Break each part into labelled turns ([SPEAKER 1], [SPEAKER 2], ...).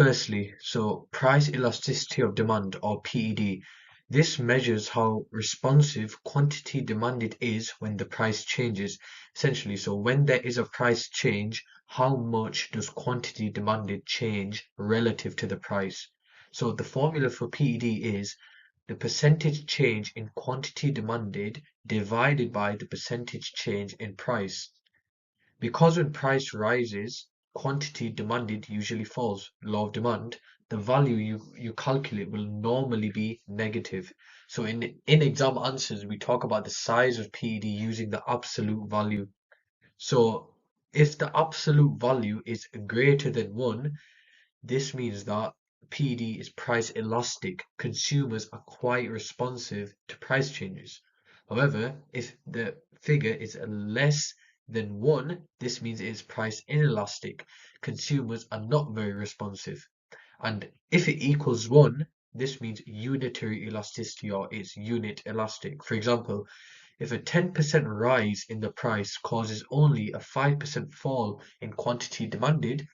[SPEAKER 1] Firstly, so price elasticity of demand or PED. This measures how responsive quantity demanded is when the price changes. Essentially, so when there is a price change, how much does quantity demanded change relative to the price? So the formula for PED is the percentage change in quantity demanded divided by the percentage change in price. Because when price rises, quantity demanded usually falls. Law of demand, the value you calculate will normally be negative. So in exam answers, we talk about the size of PED using the absolute value. So if the absolute value is greater than 1, this means that PED is price elastic. Consumers are quite responsive to price changes. However, if the figure is less than 1, this means it is price inelastic. Consumers are not very responsive. And if it equals 1, this means unitary elasticity or it's unit elastic. For example, if a 10% rise in the price causes only a 5% fall in quantity demanded,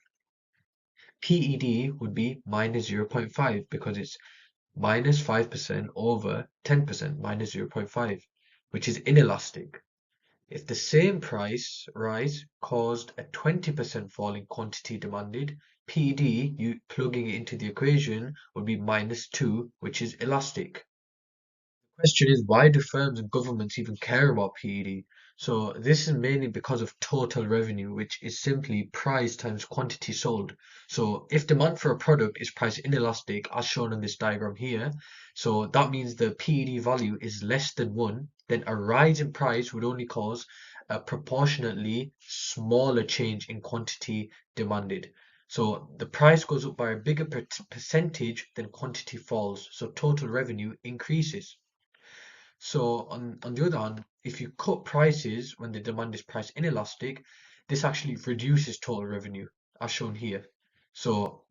[SPEAKER 1] PED would be minus 0.5 because it's minus 5% over 10% minus 0.5, which is inelastic. If the same price rise caused a 20% fall in quantity demanded, PED, you plugging it into the equation, would be minus 2, which is elastic. The question is, why do firms and governments even care about PED? So this is mainly because of total revenue, which is simply price times quantity sold. So if demand for a product is price inelastic, as shown in this diagram here, so that means the PED value is less than 1, then a rise in price would only cause a proportionately smaller change in quantity demanded. So the price goes up by a bigger percentage than quantity falls, so total revenue increases. So on the other hand, if you cut prices when the demand is price inelastic, this actually reduces total revenue, as shown here. So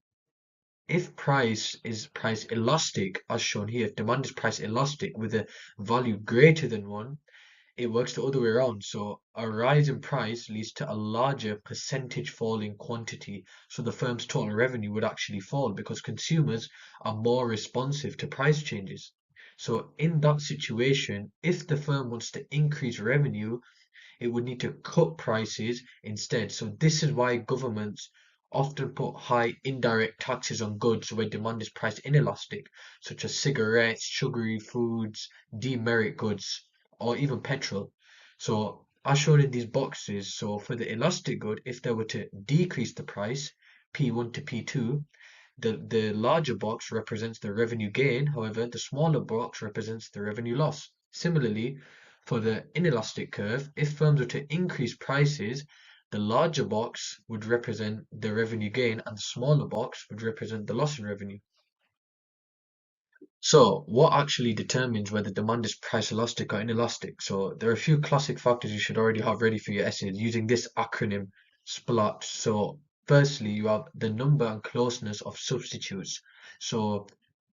[SPEAKER 1] if price is price elastic, as shown here, if demand is price elastic with a value greater than 1, it works the other way around. So a rise in price leads to a larger percentage fall in quantity. So the firm's total revenue would actually fall because consumers are more responsive to price changes. So in that situation, if the firm wants to increase revenue, it would need to cut prices instead. So this is why governments often put high indirect taxes on goods where demand is price inelastic, such as cigarettes, sugary foods, demerit goods, or even petrol. So as shown in these boxes, so for the elastic good, if they were to decrease the price, P1 to P2, the larger box represents the revenue gain, however, the smaller box represents the revenue loss. Similarly, for the inelastic curve, if firms were to increase prices, the larger box would represent the revenue gain and the smaller box would represent the loss in revenue. So, what actually determines whether demand is price elastic or inelastic? So, there are a few classic factors you should already have ready for your essays using this acronym SPLOT. So, firstly, you have the number and closeness of substitutes. So,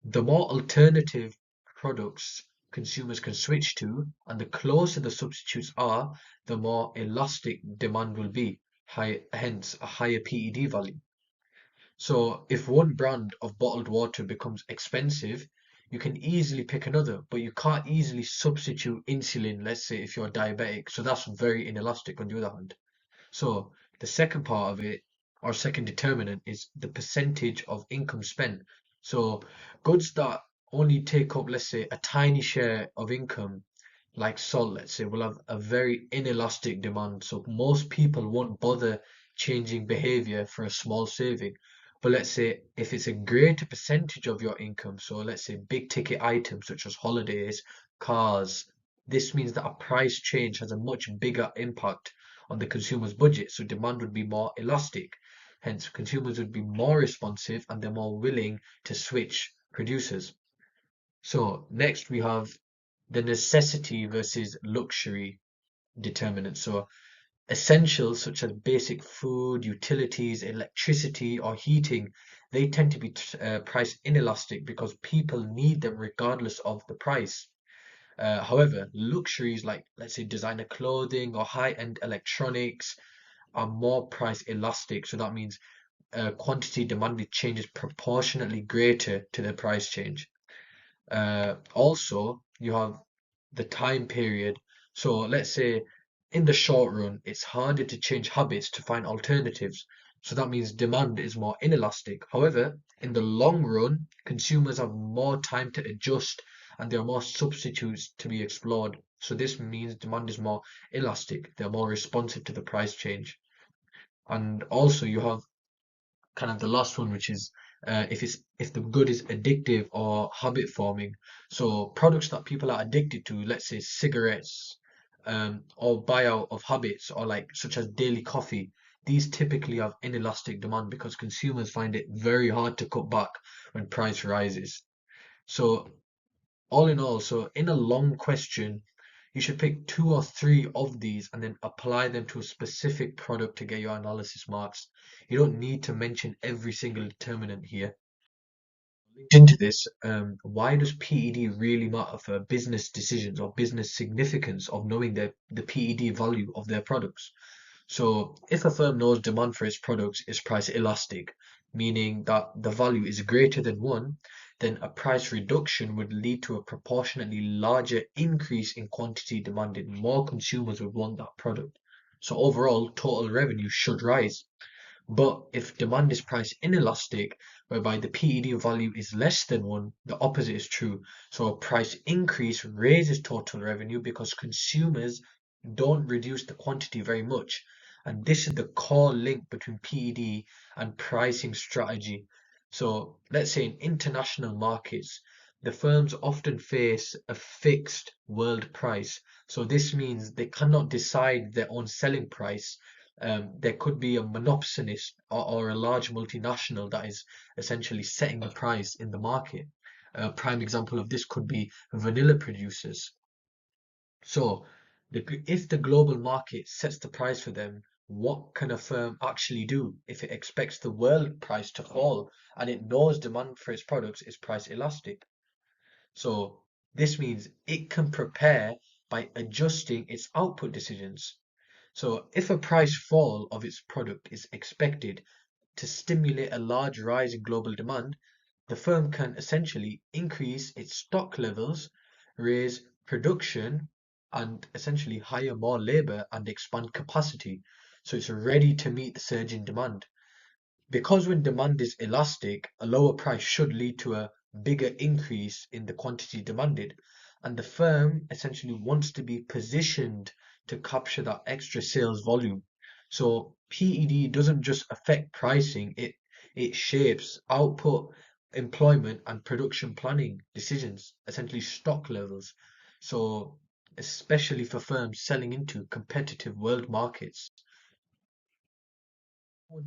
[SPEAKER 1] the more alternative products consumers can switch to, and the closer the substitutes are, the more elastic demand will be, hence a higher PED value. So if one brand of bottled water becomes expensive, you can easily pick another, but you can't easily substitute insulin, let's say if you're diabetic. So that's very inelastic on the other hand. So the second part of it, or second determinant, is the percentage of income spent. So goods that only take up, let's say, a tiny share of income, like salt, let's say, will have a very inelastic demand. So most people won't bother changing behavior for a small saving. But let's say if it's a greater percentage of your income, so let's say big ticket items such as holidays, cars, this means that a price change has a much bigger impact on the consumer's budget, so demand would be more elastic. Hence, consumers would be more responsive and they're more willing to switch producers. So next we have the necessity versus luxury determinants. So essentials such as basic food, utilities, electricity, or heating, they tend to be price inelastic because people need them regardless of the price. However, luxuries like, let's say, designer clothing or high-end electronics are more price elastic. So that means quantity demanded changes proportionately greater to the price change. Also, you have the time period. So let's say in the short run, it's harder to change habits to find alternatives. So that means demand is more inelastic. However, in the long run, consumers have more time to adjust and there are more substitutes to be explored. So this means demand is more elastic. They're more responsive to the price change. And also you have kind of the last one, which is if the good is addictive or habit forming. So products that people are addicted to, let's say cigarettes, or buyout of habits, or like such as daily coffee, these typically have inelastic demand because consumers find it very hard to cut back when price rises. So all in all, so in a long question, you should pick two or three of these and then apply them to a specific product to get your analysis marks. You don't need to mention every single determinant here. Linked into this, why does PED really matter for business decisions or business significance of knowing the PED value of their products? So if a firm knows demand for its products is price elastic, meaning that the value is greater than one, then a price reduction would lead to a proportionately larger increase in quantity demanded. More consumers would want that product. So overall, total revenue should rise. But if demand is price inelastic, whereby the PED value is less than one, the opposite is true. So a price increase raises total revenue because consumers don't reduce the quantity very much. And this is the core link between PED and pricing strategy. So let's say in international markets, the firms often face a fixed world price. So this means they cannot decide their own selling price. There could be a monopolist or a large multinational that is essentially setting the price in the market. A prime example of this could be vanilla producers. So, if the global market sets the price for them, what can a firm actually do if it expects the world price to fall and it knows demand for its products is price elastic? So, this means it can prepare by adjusting its output decisions. So, if a price fall of its product is expected to stimulate a large rise in global demand, the firm can essentially increase its stock levels, raise production, and essentially hire more labor and expand capacity. So it's ready to meet the surge in demand. Because when demand is elastic, a lower price should lead to a bigger increase in the quantity demanded, and the firm essentially wants to be positioned to capture that extra sales volume. So PED doesn't just affect pricing, it shapes output, employment, and production planning decisions, essentially stock levels. So especially for firms selling into competitive world markets.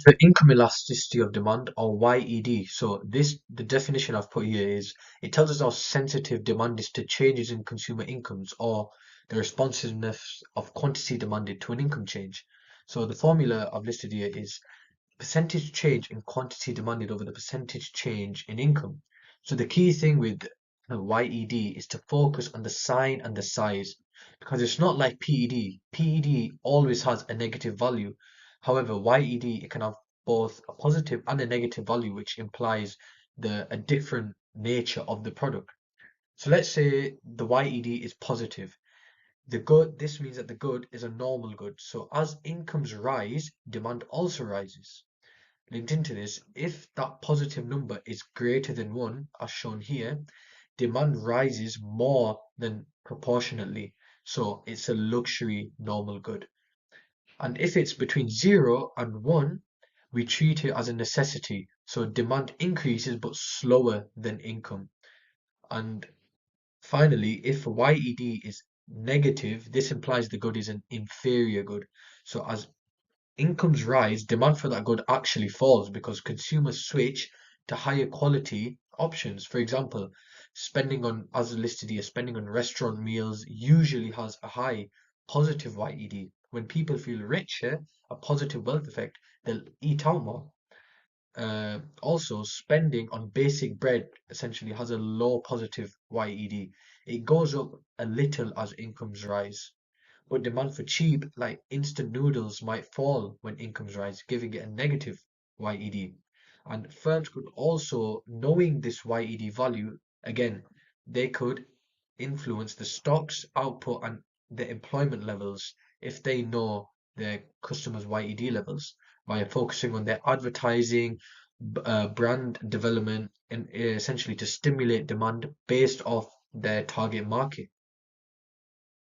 [SPEAKER 1] The income elasticity of demand, or YED. So the definition I've put here is it tells us how sensitive demand is to changes in consumer incomes or the responsiveness of quantity demanded to an income change. So the formula I've listed here is percentage change in quantity demanded over the percentage change in income. So the key thing with YED is to focus on the sign and the size because it's not like PED. PED always has a negative value. However, YED it can have both a positive and a negative value, which implies a different nature of the product. So let's say the YED is positive. This means that the good is a normal good. So as incomes rise, demand also rises. Linked into this, if that positive number is greater than 1, as shown here, demand rises more than proportionately. So it's a luxury normal good. And if it's between 0 and 1, we treat it as a necessity. So demand increases but slower than income. And finally, if YED is negative, this implies the good is an inferior good. So as incomes rise, demand for that good actually falls because consumers switch to higher quality options. For example, spending on, as listed here, spending on restaurant meals usually has a high positive YED. When people feel richer, a positive wealth effect, they'll eat out more. Also, spending on basic bread essentially has a low positive YED. It goes up a little as incomes rise. But demand for cheap, like instant noodles, might fall when incomes rise, giving it a negative. YED. And firms could also, knowing this YED value, again, they could influence the stocks, output, and the employment levels if they know their customers' YED levels by focusing on their advertising, brand development, and essentially to stimulate demand based off their target market.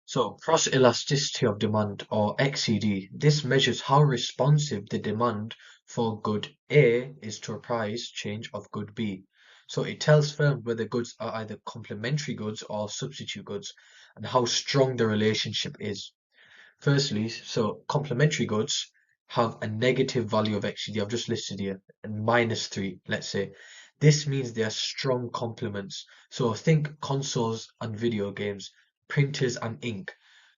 [SPEAKER 1] So, cross elasticity of demand, or XED, this measures how responsive the demand for good A is to a price change of good B. So it tells firms whether goods are either complementary goods or substitute goods and how strong the relationship is. Firstly, so complementary goods have a negative value of XED. I've just listed here, and -3, let's say. This means they are strong complements. So think consoles and video games, printers and ink.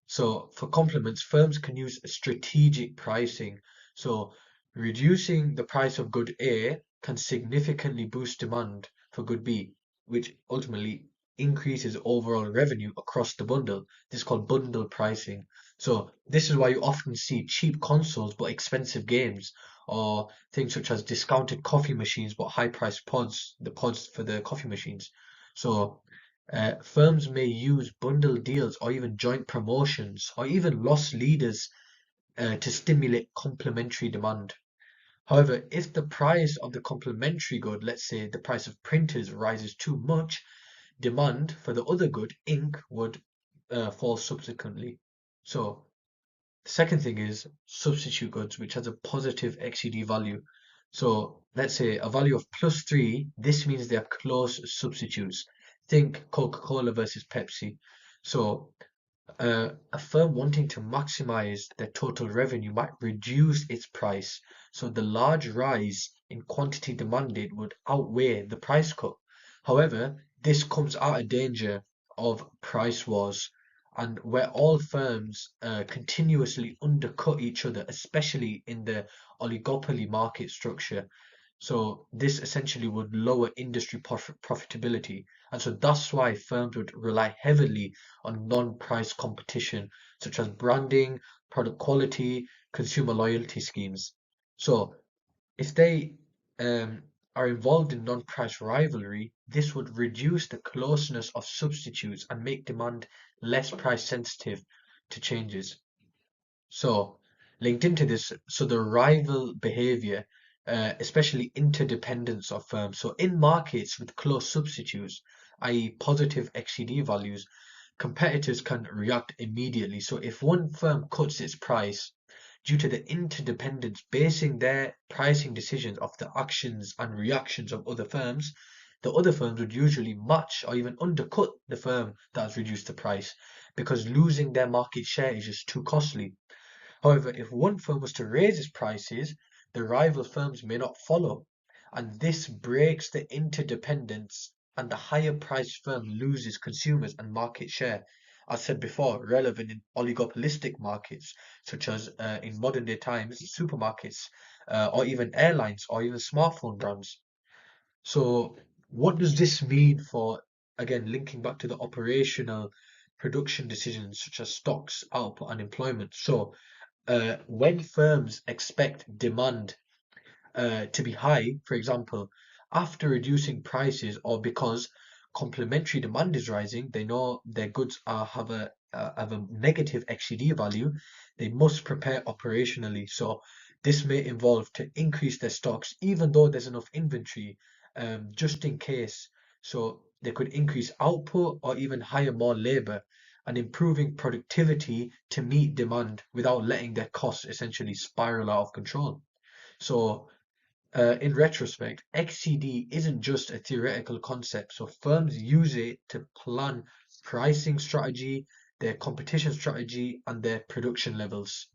[SPEAKER 1] So for complements, firms can use strategic pricing. So reducing the price of good A can significantly boost demand for good B, which ultimately increases overall revenue across the bundle. This is called bundle pricing. So this is why you often see cheap consoles but expensive games, or things such as discounted coffee machines but high-priced pods, the pods for the coffee machines. So firms may use bundle deals or even joint promotions or even loss leaders to stimulate complementary demand. However, if the price of the complementary good, let's say the price of printers, rises too much, demand for the other good, ink, would fall subsequently. So the second thing is substitute goods, which has a positive XED value. So let's say a value of +3, this means they are close substitutes. Think Coca-Cola versus Pepsi. So a firm wanting to maximize their total revenue might reduce its price. So the large rise in quantity demanded would outweigh the price cut. However, this comes at a danger of price wars and where all firms continuously undercut each other, especially in the oligopoly market structure. So this essentially would lower industry profitability. And so that's why firms would rely heavily on non-price competition, such as branding, product quality, consumer loyalty schemes. So if they um, are involved in non-price rivalry, this would reduce the closeness of substitutes and make demand less price sensitive to changes. So, linked into this, so the rival behavior, especially interdependence of firms. So, in markets with close substitutes, i.e., positive XCD values, competitors can react immediately. So, if one firm cuts its price due to the interdependence basing their pricing decisions off the actions and reactions of other firms, the other firms would usually match or even undercut the firm that has reduced the price because losing their market share is just too costly. However, if one firm was to raise its prices, the rival firms may not follow, and this breaks the interdependence, and the higher priced firm loses consumers and market share. As said before, relevant in oligopolistic markets, such as in modern day times, supermarkets, or even airlines, or even smartphone brands. So, what does this mean for, again, linking back to the operational production decisions such as stocks, output, and employment? So, when firms expect demand to be high, for example, after reducing prices or because complementary demand is rising, they know their goods have a negative XCD value, they must prepare operationally. So this may involve to increase their stocks, even though there's enough inventory, just in case. So they could increase output or even hire more labor and improving productivity to meet demand without letting their costs essentially spiral out of control. So in retrospect, XCD isn't just a theoretical concept. So firms use it to plan pricing strategy, their competition strategy, and their production levels.